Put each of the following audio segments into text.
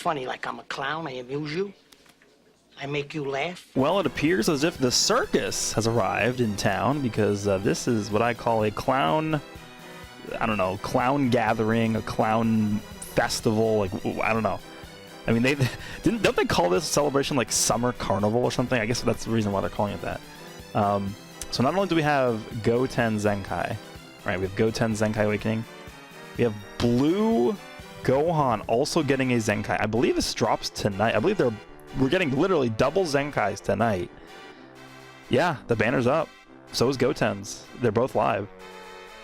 funny, like I'm a clown, I amuse you? I make you laugh? Well, it appears as if the circus has arrived in town, because this is what I call a clown, I don't know, clown gathering, a clown festival, like, I don't know. I mean, don't they call this celebration like Summer Carnival or something? I guess that's the reason why they're calling it that. So not only do we have Goten Zenkai, right? We have Goten Zenkai Awakening. We have Blue Gohan also getting a Zenkai. I believe this drops tonight. I believe we're getting literally double Zenkais tonight. Yeah, the banner's up. So is Goten's. They're both live.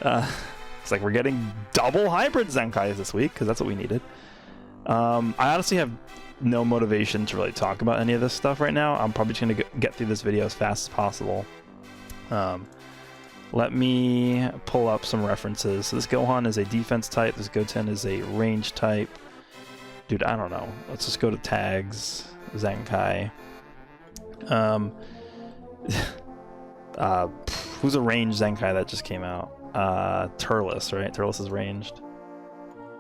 It's like we're getting double hybrid Zenkais this week, because that's what we needed. I honestly have no motivation to really talk about any of this stuff right now. I'm probably just going to get through this video as fast as possible. Let me pull up some references. So this Gohan is a defense type. This Goten is a range type. Dude, I don't know. Let's just go to tags. Zenkai. Who's a ranged Zenkai that just came out? Turles, right? Turles is ranged.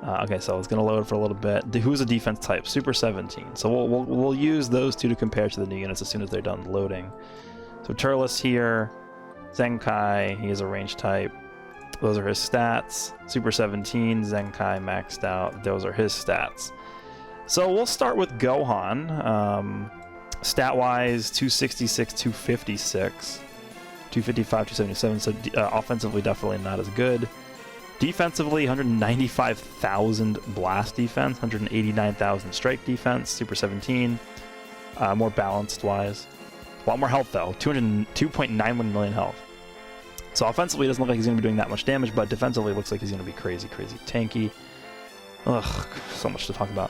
Okay, so it's gonna load for a little bit. Who's a defense type? Super 17. So we'll use those two to compare to the new units as soon as they're done loading. So Turles here, Zenkai. He is a range type. Those are his stats. Super 17, Zenkai maxed out. Those are his stats. So we'll start with Gohan. Stat-wise, 266, 256, 255, 277. So offensively, definitely not as good. Defensively, 195,000 blast defense, 189,000 strike defense, Super 17. More balanced-wise. A lot more health, though. 2.91 million health. So offensively, it doesn't look like he's going to be doing that much damage, but defensively, it looks like he's going to be crazy, crazy tanky. Ugh, so much to talk about.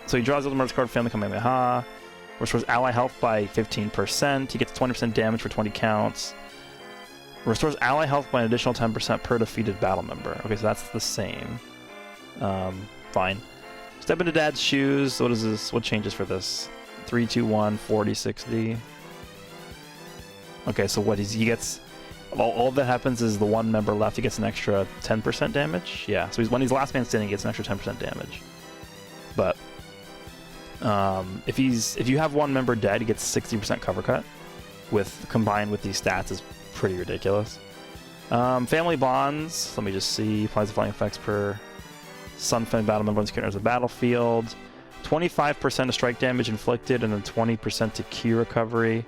So he draws the Ultimate card, Family Kamehameha. Restores ally health by 15%. He gets 20% damage for 20 counts. Restores ally health by an additional 10% per defeated battle member. Okay, so that's the same. Fine. Step into Dad's shoes. What is this? What changes for this? 3, 2, 1, 40, 60. Okay, so what he gets... All that happens is the one member left, he gets an extra 10% damage. Yeah, so when he's last man standing, he gets an extra 10% damage. But if you have one member dead, he gets 60% cover cut. Combined with these stats is pretty ridiculous. Family bonds. Let me just see. Applies the flying effects per Sun Family battle member once enters the battlefield. 25% of strike damage inflicted, and then 20% to ki recovery.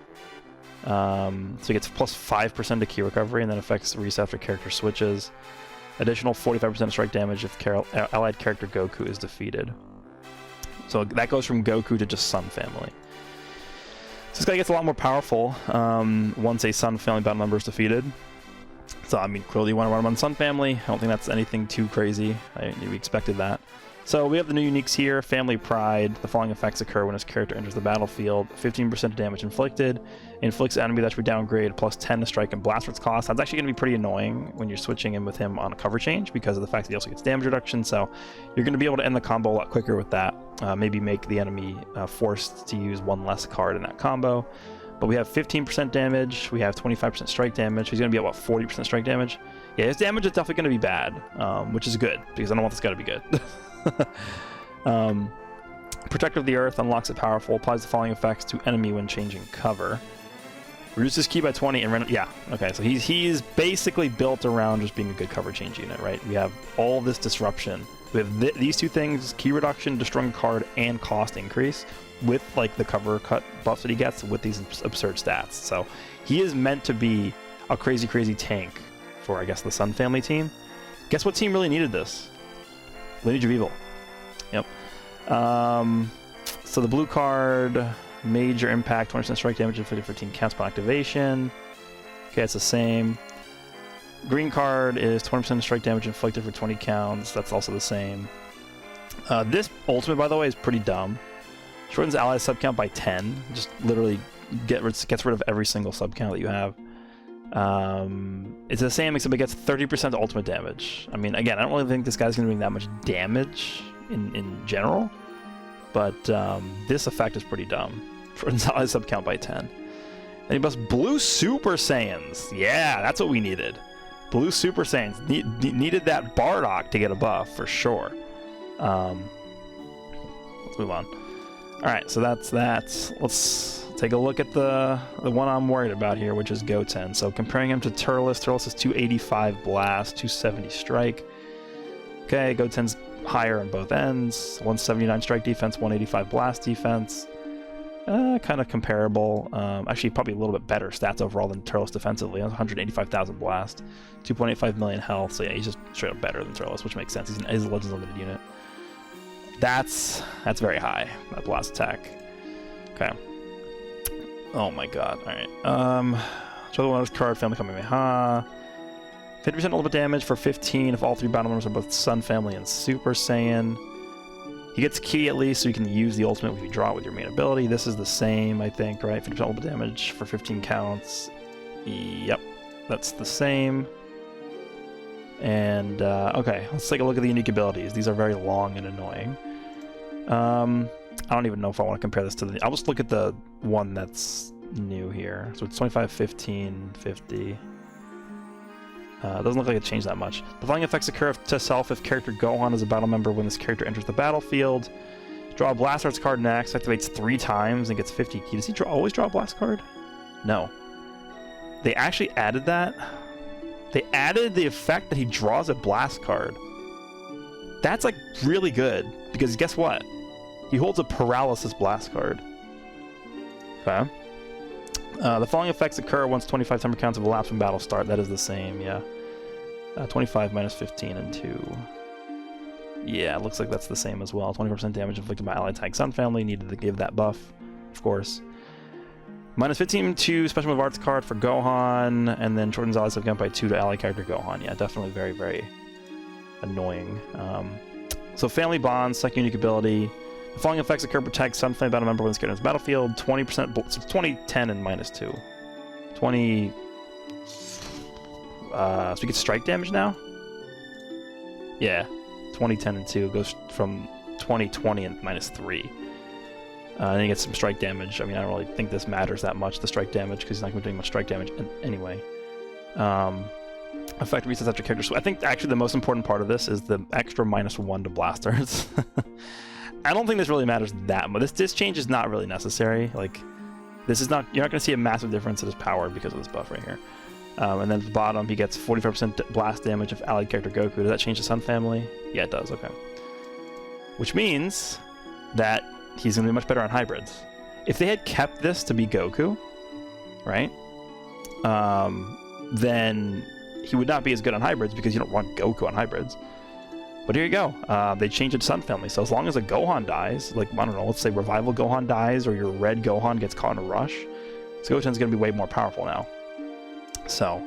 So he gets plus 5% to ki recovery, and then affects reset after character switches. Additional 45% of strike damage if allied character Goku is defeated. So that goes from Goku to just Sun Family. So this guy gets a lot more powerful once a Sun Family battle member is defeated. So, I mean, clearly you want to run him on Sun Family. I don't think that's anything too crazy. We expected that. So we have the new uniques here. Family Pride. The following effects occur when his character enters the battlefield. 15% damage inflicted. Inflicts enemy that should be downgraded plus 10 to strike and blast its cost. That's actually going to be pretty annoying when you're switching in with him on a cover change because of the fact that he also gets damage reduction. So you're going to be able to end the combo a lot quicker with that. Maybe make the enemy forced to use one less card in that combo. But we have 15% damage. We have 25% strike damage. He's going to be at, what, 40% strike damage? Yeah, his damage is definitely going to be bad, which is good because I don't want this guy to be good. Protector of the Earth unlocks it powerful, applies the following effects to enemy when changing cover. Reduces ki by 20 and yeah, okay, so he's basically built around just being a good cover change unit, right? We have all this disruption. We have these two things, ki reduction, destroying a card, and cost increase with like the cover cut buffs that he gets with these absurd stats. So he is meant to be a crazy, crazy tank for, I guess, the Sun Family team. Guess what team really needed this? Lineage of Evil. Yep. So the blue card, major impact, 20% strike damage inflicted for 15 counts upon activation. Okay, it's the same. Green card is 20% strike damage inflicted for 20 counts. That's also the same. This ultimate, by the way, is pretty dumb. Shortens ally sub count by 10. Just literally gets rid of every single sub count that you have. It's the same except it gets 30% ultimate damage. I mean, again, I don't really think this guy's going to be doing that much damage in general, but this effect is pretty dumb. Shortens ally sub count by 10. And he busts Blue Super Saiyans. Yeah, that's what we needed. Blue Super Saiyans. Needed that Bardock to get a buff for sure. let's move on. Alright, so that's that. Let's take a look at the one I'm worried about here, which is Goten. So comparing him to Turles, Turles is 285 blast, 270 strike. Okay, Goten's higher on both ends. 179 strike defense, 185 blast defense. Kind of comparable. Actually, probably a little bit better stats overall than Turles defensively. 185,000 blast, 2.85 million health. So yeah, he's just straight up better than Turles, which makes sense. He's a Legends Limited unit. That's very high, that blast attack. Okay. Oh my god. Alright. Show the one card, Family Kamehameha. 50% ultimate damage for 15 if all 3 battle members are both Sun Family and Super Saiyan. He gets Ki at least, so you can use the ultimate if you draw it with your main ability. This is the same, I think, right? 50% ultimate damage for 15 counts. Yep, that's the same. And, okay, let's take a look at the unique abilities. These are very long and annoying. I don't even know if I want to compare this to the... I'll just look at the one that's new here. So it's 25, 15, 50. It doesn't look like it changed that much. The following effects occur to self if character Gohan is a battle member when this character enters the battlefield. Draw a Blast Arts card next, activates 3 times and gets 50 Ki. Does he always draw a Blast card? No. They actually added that. They added the effect that he draws a Blast card. That's like really good, because guess what? He holds a Paralysis Blast card. Okay. The following effects occur once 25 timer counts have elapsed from battle start. That is the same, yeah. 25 minus 15 and 2. Yeah, it looks like that's the same as well. 24% damage inflicted by allied tag Sun Family. Needed to give that buff, of course. Minus 15 to Special Move Arts card for Gohan, and then shortens allies of gun by 2 to allied character Gohan. Yeah, definitely very, very annoying. So Family Bonds, second unique ability. The following effects occur protect Sun Family battle member when it's getting in the battlefield. 20%, so 20, 10, and minus 2. 20. So we get strike damage now? Yeah. 20, 10, and 2 goes from 20, 20, and minus 3. And then you get some strike damage. I mean, I don't really think this matters that much, the strike damage, because he's not going to be doing much strike damage anyway. Effect resets after character switch. I think actually the most important part of this is the extra -1 to blasters. I don't think this really matters that much. This change is not really necessary. Like, this is not, you're not going to see a massive difference in his power because of this buff right here. And then at the bottom, he gets 45% blast damage of allied character Goku. Does that change the Sun Family? Yeah, it does. Okay. Which means that he's going to be much better on hybrids. If they had kept this to be Goku, right? Then he would not be as good on hybrids because you don't run Goku on hybrids. But here you go. They changed it to Sun Family. So as long as a Gohan dies, like, I don't know, let's say Revival Gohan dies or your red Gohan gets caught in a rush, so Goten's going to be way more powerful now. So,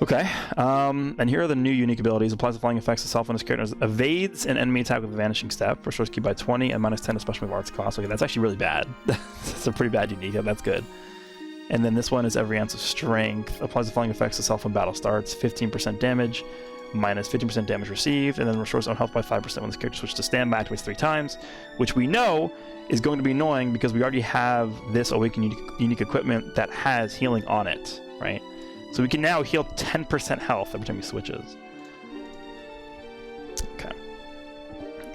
okay. And here are the new unique abilities. Applies the following effects to self and his character. Evades an enemy attack with a vanishing step. Restores Ki by 20 and -10 to special move arts cost. Okay, that's actually really bad. That's a pretty bad unique. That's good. And then this one is every ounce of strength. Applies the following effects to self when battle starts. 15% damage, minus 15% damage received, and then restores own health by 5% when this character switches to standby, activates 3 times, which we know is going to be annoying because we already have this Awaken unique equipment that has healing on it, right? So we can now heal 10% health every time he switches. Okay.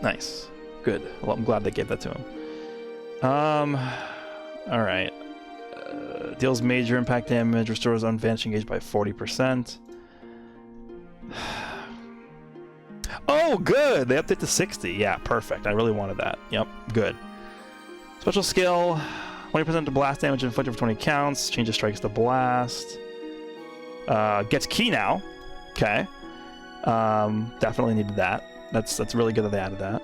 Nice. Good. Well, I'm glad they gave that to him. Alright. Deals major impact damage, restores unvanishing gauge by 40%. Oh, good! They upped it to 60. Yeah, perfect. I really wanted that. Yep, good. Special skill, 20% to blast damage inflicted for 20 counts. Changes strikes to blast. Gets Ki now. Okay. Definitely needed that. That's really good that they added that.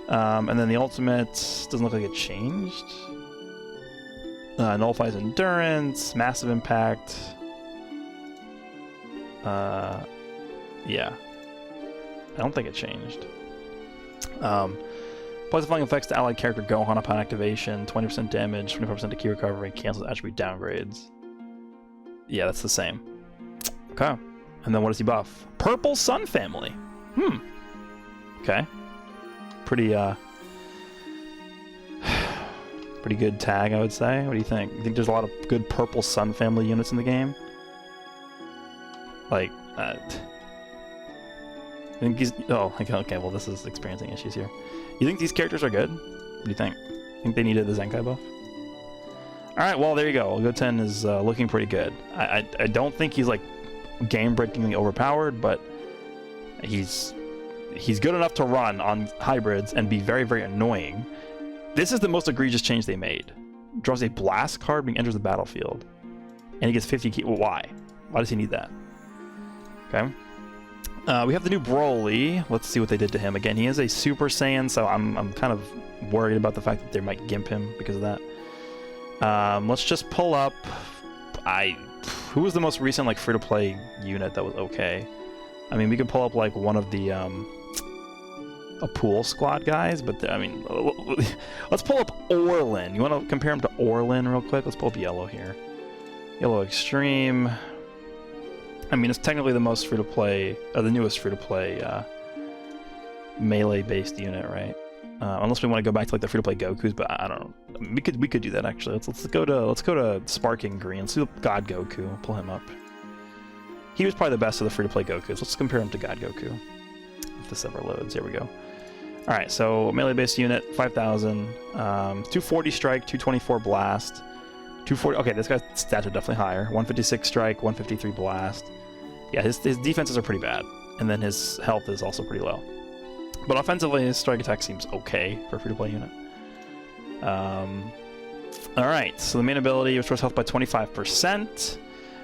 And then the ultimate doesn't look like it changed. Nullifies endurance, massive impact. Yeah. I don't think it changed. Applies the following effects to allied character Gohan upon activation. 20% damage, 24% to Ki recovery, cancels attribute downgrades. Yeah, that's the same. Okay. And then what does he buff? Purple Sun Family. Okay. Pretty pretty good tag, I would say. What do you think? You think there's a lot of good Purple Sun Family units in the game? Like, I think he's... Oh, okay, well, this is experiencing issues here. You think these characters are good? What do you think? Think they needed the Zenkai buff? Alright, well, there you go. Goten is looking pretty good. I don't think he's, like, game-breakingly overpowered, but he's good enough to run on hybrids and be very, very annoying. This is the most egregious change they made. Draws a blast card when he enters the battlefield. And he gets 50 key. Well, why? Why does he need that? Okay. We have the new Broly. Let's see what they did to him. Again, he is a Super Saiyan, so I'm kind of worried about the fact that they might gimp him because of that. Let's just pull up... Who was the most recent, like, free-to-play unit that was okay? I mean, we could pull up, like, one of the, a pool squad guys, but, I mean, let's pull up Orlin. You want to compare him to Orlin real quick? Let's pull up Yellow here. Yellow Extreme. I mean, it's technically the most free-to-play, the newest free-to-play, melee-based unit, right? Unless we want to go back to like the free-to-play Gokus, but I don't know. I mean, we could do that actually. Let's go to Sparking Green. Let's do God Goku. Pull him up. He was probably the best of the free-to-play Gokus. Let's compare him to God Goku. If this ever loads, here we go. All right, so melee-based unit, 5,000, 240 strike, 224 blast, 240. Okay, this guy's stats are definitely higher. 156 strike, 153 blast. Yeah, his defenses are pretty bad, and then his health is also pretty low. But offensively, his strike attack seems okay for a free-to-play unit. Alright, so the main ability restores health by 25%,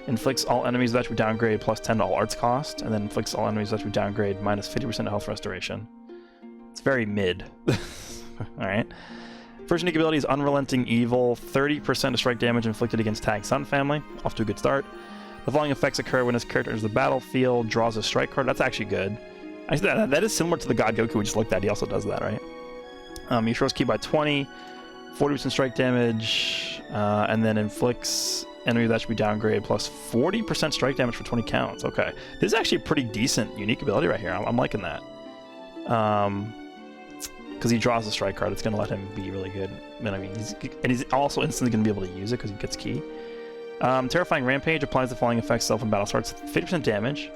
inflicts all enemies that you downgrade plus 10 to all arts cost, and then inflicts all enemies that you downgrade minus 50% of health restoration. It's very mid. Alright. First unique ability is Unrelenting Evil, 30% of strike damage inflicted against Tag Sun family. Off to a good start. The following effects occur when this character enters the battlefield, draws a strike card. That's actually good. Actually, that is similar to the God Goku we just looked at. He also does that, right? He restores ki by 20, 40% strike damage, and then inflicts enemy that should be downgraded plus 40% strike damage for 20 counts. Okay. This is actually a pretty decent unique ability right here. I'm liking that. Because he draws a strike card, it's going to let him be really good. I mean, he's also instantly going to be able to use it because he gets ki. Terrifying Rampage applies the following effects self when battle starts. 50% damage.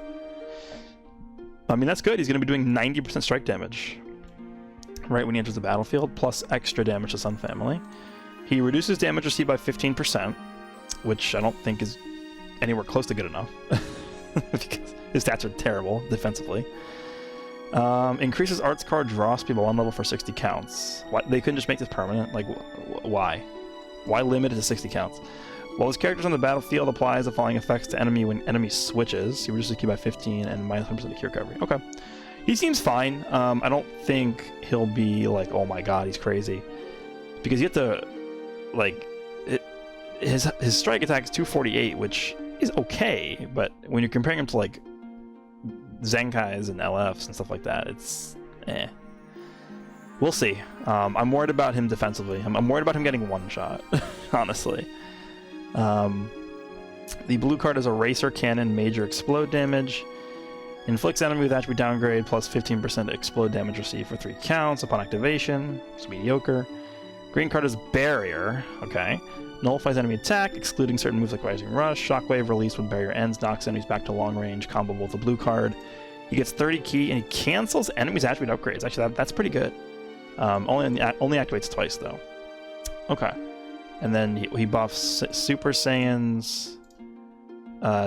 I mean, that's good. He's going to be doing 90% strike damage right when he enters the battlefield, plus extra damage to Sun Family. He reduces damage received by 15%, which I don't think is anywhere close to good enough, because his stats are terrible defensively. Increases arts card draw speed by 1 level for 60 counts. Why, they couldn't just make this permanent? Like, why? Why limit it to 60 counts? While his character's on the battlefield, applies the following effects to enemy when enemy switches. He reduces ki by 15 and minus 100% of cure recovery. Okay. He seems fine. I don't think he'll be like, oh my god, he's crazy. Because you have to, like, his strike attack is 248, which is okay, but when you're comparing him to, like, Zenkais and LFs and stuff like that, it's eh. We'll see. I'm worried about him defensively. I'm worried about him getting one shot, honestly. The blue card is a Racer Cannon, major explode damage. Inflicts enemy with attribute downgrade plus 15% explode damage received for 3 counts upon activation. It's mediocre. Green card is Barrier. Okay. Nullifies enemy attack, excluding certain moves like Rising Rush. Shockwave released when barrier ends, knocks enemies back to long range, comboable with the blue card. He gets 30 ki and he cancels enemies' attribute upgrades. Actually, that's pretty good. Only activates twice though. Okay. And then he buffs Super Saiyans,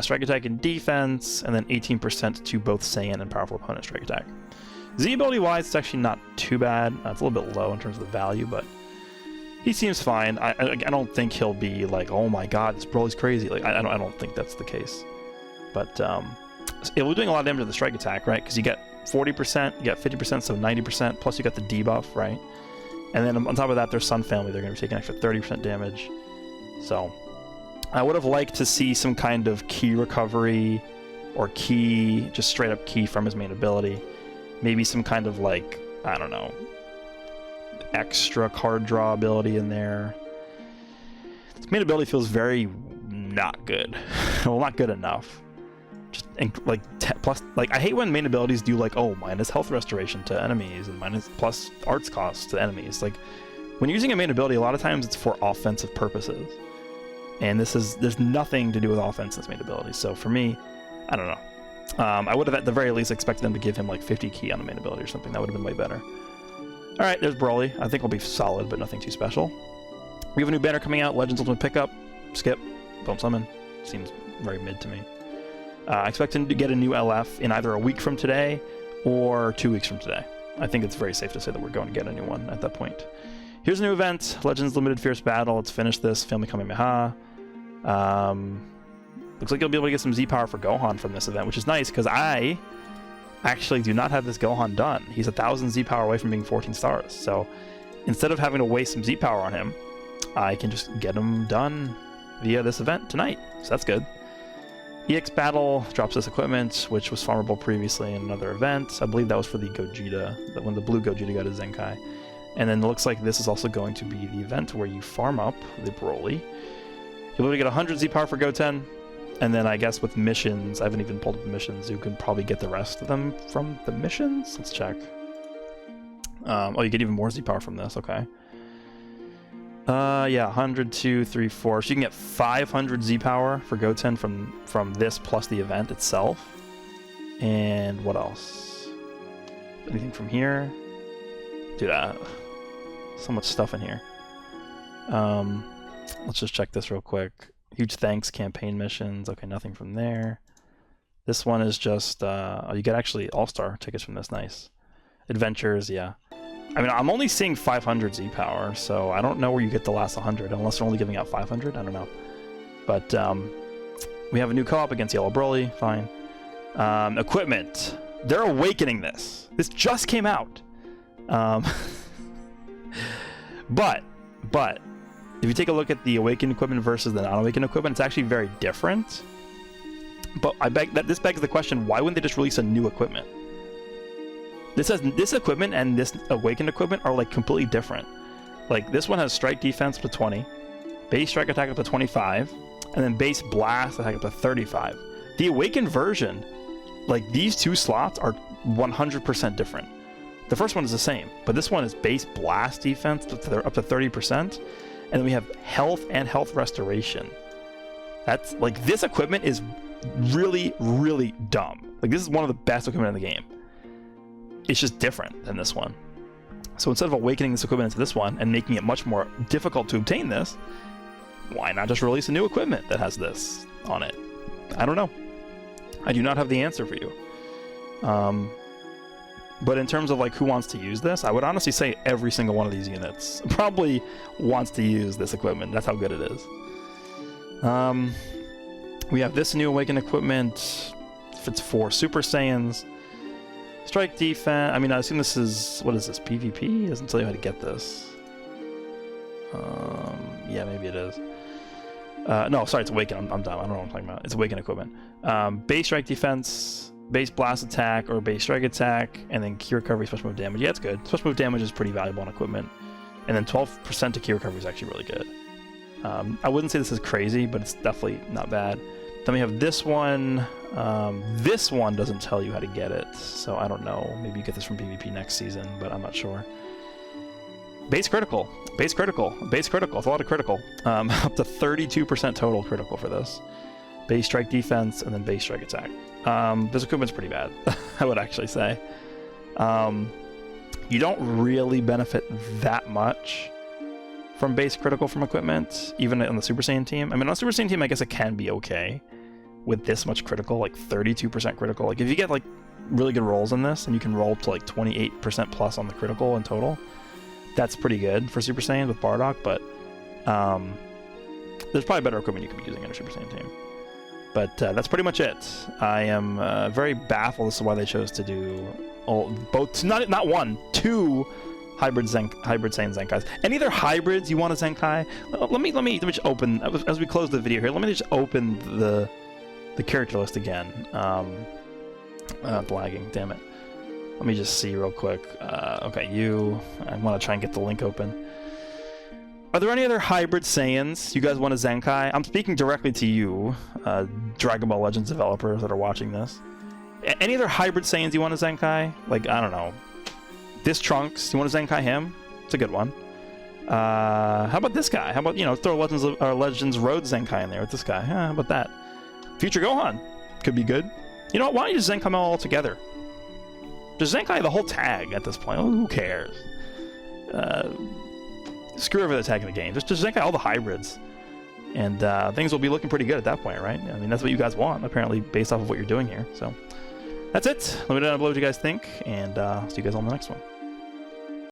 strike attack and defense, and then 18% to both Saiyan and powerful opponent strike attack. Z ability wise, it's actually not too bad. It's a little bit low in terms of the value, but he seems fine. I don't think he'll be like, oh my god, this Broly's crazy. Like I don't think that's the case. But we're doing a lot of damage to the strike attack, right? Because you get 40%, you get 50%, so 90%. Plus you got the debuff, right? And then on top of that, there's Sun Family. They're going to be taking extra 30% damage. So I would have liked to see some kind of ki recovery or ki, just straight up ki from his main ability. Maybe some kind of, like, I don't know, extra card draw ability in there. His main ability feels very not good. Well, not good enough. Just like plus, like I hate when main abilities do like, oh, minus health restoration to enemies and minus plus arts costs to enemies. Like when you're using a main ability, a lot of times it's for offensive purposes, and there's nothing to do with offense in this main ability. So for me, I don't know. I would have at the very least expected them to give him like 50 key on the main ability or something. That would have been way better. All right, there's Broly. I think will be solid, but nothing too special. We have a new banner coming out, Legends Ultimate Pickup. Skip, don't summon. Seems very mid to me. I expect him to get a new LF in either a week from today or 2 weeks from today. I think it's very safe to say that we're going to get a new one at that point. Here's a new event, Legends Limited Fierce Battle. Let's finish this. Family Kamehameha. Looks like you'll be able to get some Z power for Gohan from this event, which is nice because I actually do not have this Gohan done. He's 1,000 Z power away from being 14 stars. So instead of having to waste some Z power on him, I can just get him done via this event tonight. So that's good. EX Battle drops this equipment, which was farmable previously in another event. I believe that was for the Gogeta, when the blue Gogeta got a Zenkai. And then it looks like this is also going to be the event where you farm up the Broly. You'll be able to get 100 Z power for Goten. And then I guess with missions, I haven't even pulled up the missions, you can probably get the rest of them from the missions. Let's check. Oh, you get even more Z power from this, okay. Yeah, 100, 2, 3, 4. So you can get 500 Z power for Goten from this plus the event itself. And what else? Anything from here? Dude, so much stuff in here. Let's just check this real quick. Huge thanks, campaign missions. Okay, nothing from there. This one is just, oh, you get actually all-star tickets from this. Nice. Adventures, yeah. I mean, I'm only seeing 500 Z power, so I don't know where you get the last 100, unless they're only giving out 500. I don't know. But we have a new co-op against Yellow Broly. Fine. Equipment. They're awakening this. This just came out. But if you take a look at the awakened equipment versus the non-awakened equipment, it's actually very different. But this begs the question: why wouldn't they just release a new equipment? This equipment and this awakened equipment are like completely different. Like this one has strike defense up to 20, base strike attack up to 25, and then base blast attack up to 35. The awakened version, like these two slots are 100% different. The first one is the same, but this one is base blast defense up to 30%, and then we have health and health restoration. That's like, this equipment is really, really dumb. Like this is one of the best equipment in the game. It's just different than this one. So instead of awakening this equipment into this one and making it much more difficult to obtain this, why not just release a new equipment that has this on it? I don't know. I do not have the answer for you. But in terms of like who wants to use this, I would honestly say every single one of these units probably wants to use this equipment. That's how good it is. We have this new awakened equipment. If it's for Super Saiyans. Strike defense. I mean, I assume this is, what is this, PvP? It doesn't tell you how to get this. Yeah, maybe it is. No, sorry, it's awakened. I'm dumb. I don't know what I'm talking about. It's awakened equipment. Base strike defense, base blast attack or base strike attack, and then key recovery, special move damage. Yeah, it's good. Special move damage is pretty valuable on equipment. And then 12% to key recovery is actually really good. I wouldn't say this is crazy, but it's definitely not bad. Then we have this one. This one doesn't tell you how to get it, so I don't know. Maybe you get this from PvP next season, but I'm not sure. Base critical. Base critical. Base critical. It's a lot of critical. Up to 32% total critical for this. Base strike defense, and then base strike attack. This equipment's pretty bad, I would actually say. You don't really benefit that much from base critical from equipment, even on the Super Saiyan team. I mean, on the Super Saiyan team, I guess it can be okay with this much critical, like 32% critical. Like if you get like really good rolls in this, and you can roll to like 28% plus on the critical in total, that's pretty good for Super Saiyan with Bardock, but there's probably better equipment you could be using in a Super Saiyan team. But that's pretty much it. I am very baffled as to why they chose to do both, not one, two hybrid Saiyan Zenkais. Any other hybrids you want a Zenkai? Let me just open, as we close the video here, let me just open the character list again. Lagging, damn it. Let me just see real quick. Okay, I want to try and get the link open. Are there any other hybrid Saiyans you guys want a Zenkai? I'm speaking directly to you, Dragon Ball Legends developers that are watching this. Any other hybrid Saiyans you want a Zenkai? Like, I don't know. This Trunks, you want to Zenkai him? It's a good one. How about this guy? How about, throw Legends Road Zenkai in there with this guy? How about that? Future Gohan could be good. You know what? Why don't you just Zenkai them all together? Just Zenkai the whole tag at this point. Who cares? Screw over the tag in the game. Just Zenkai all the hybrids. And things will be looking pretty good at that point, right? I mean, that's what you guys want, apparently, based off of what you're doing here. So that's it. Let me know down below what you guys think, and see you guys on the next one.